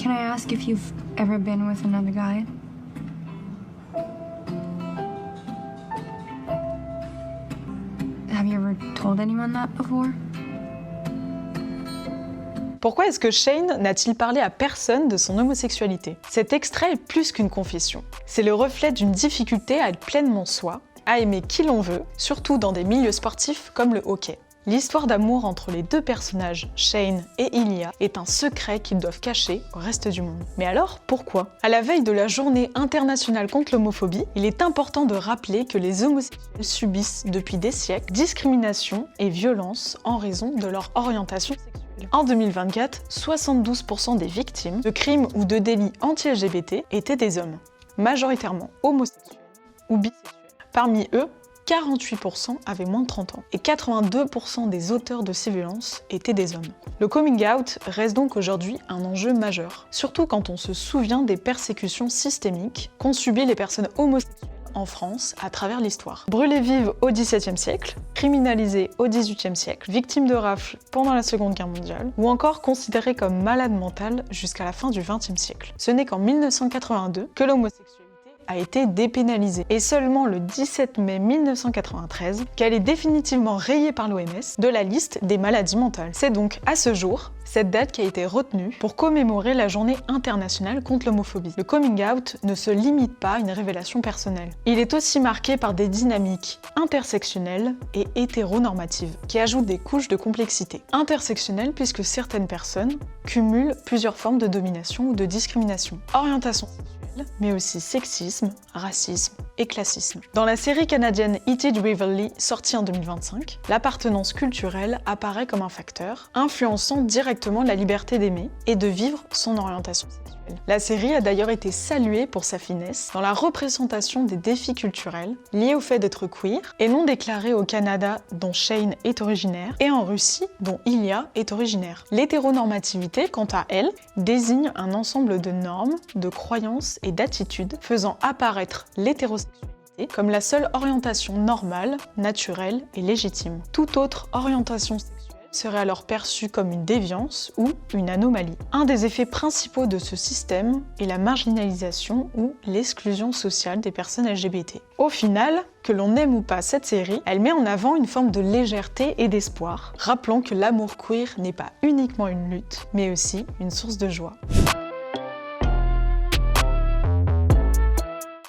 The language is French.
Can I ask if you've ever been with another guy? Have you ever told anyone that before? Pourquoi est-ce que Shane n'a-t-il parlé à personne de son homosexualité? Cet extrait est plus qu'une confession. C'est le reflet d'une difficulté à être pleinement soi, à aimer qui l'on veut, surtout dans des milieux sportifs comme le hockey. L'histoire d'amour entre les deux personnages, Shane et Ilya, est un secret qu'ils doivent cacher au reste du monde. Mais alors, pourquoi? À la veille de la journée internationale contre l'homophobie, il est important de rappeler que les homosexuels subissent depuis des siècles discrimination et violence en raison de leur orientation sexuelle. En 2024, 72% des victimes de crimes ou de délits anti-LGBT étaient des hommes, majoritairement homosexuels ou bisexuels. Parmi eux, 48% avaient moins de 30 ans et 82% des auteurs de ces violences étaient des hommes. Le coming out reste donc aujourd'hui un enjeu majeur, surtout quand on se souvient des persécutions systémiques qu'ont subies les personnes homosexuelles en France à travers l'histoire. Brûlées vives au XVIIe siècle, criminalisées au XVIIIe siècle, victimes de rafles pendant la Seconde Guerre mondiale, ou encore considérées comme malades mentales jusqu'à la fin du XXe siècle. Ce n'est qu'en 1982 que l'homosexualité a été dépénalisée, et seulement le 17 mai 1993 qu'elle est définitivement rayée par l'OMS de la liste des maladies mentales. C'est donc à ce jour cette date qui a été retenue pour commémorer la journée internationale contre l'homophobie. Le coming out ne se limite pas à une révélation personnelle. Il est aussi marqué par des dynamiques intersectionnelles et hétéronormatives qui ajoutent des couches de complexité. Intersectionnelles puisque certaines personnes cumulent plusieurs formes de domination ou de discrimination. Orientation sexuelle, mais aussi sexisme, racisme et classisme. Dans la série canadienne Eat It Rivalry, sortie en 2025, l'appartenance culturelle apparaît comme un facteur, influençant directement la liberté d'aimer et de vivre son orientation sexuelle. La série a d'ailleurs été saluée pour sa finesse dans la représentation des défis culturels liés au fait d'être queer et non déclarés au Canada, dont Shane est originaire, et en Russie, dont Ilya est originaire. L'hétéronormativité, quant à elle, désigne un ensemble de normes, de croyances et d'attitudes faisant apparaître l'hétérosexualité comme la seule orientation normale, naturelle et légitime. Toute autre orientation sexuelle serait alors perçue comme une déviance ou une anomalie. Un des effets principaux de ce système est la marginalisation ou l'exclusion sociale des personnes LGBT. Au final, que l'on aime ou pas cette série, elle met en avant une forme de légèreté et d'espoir, rappelant que l'amour queer n'est pas uniquement une lutte, mais aussi une source de joie.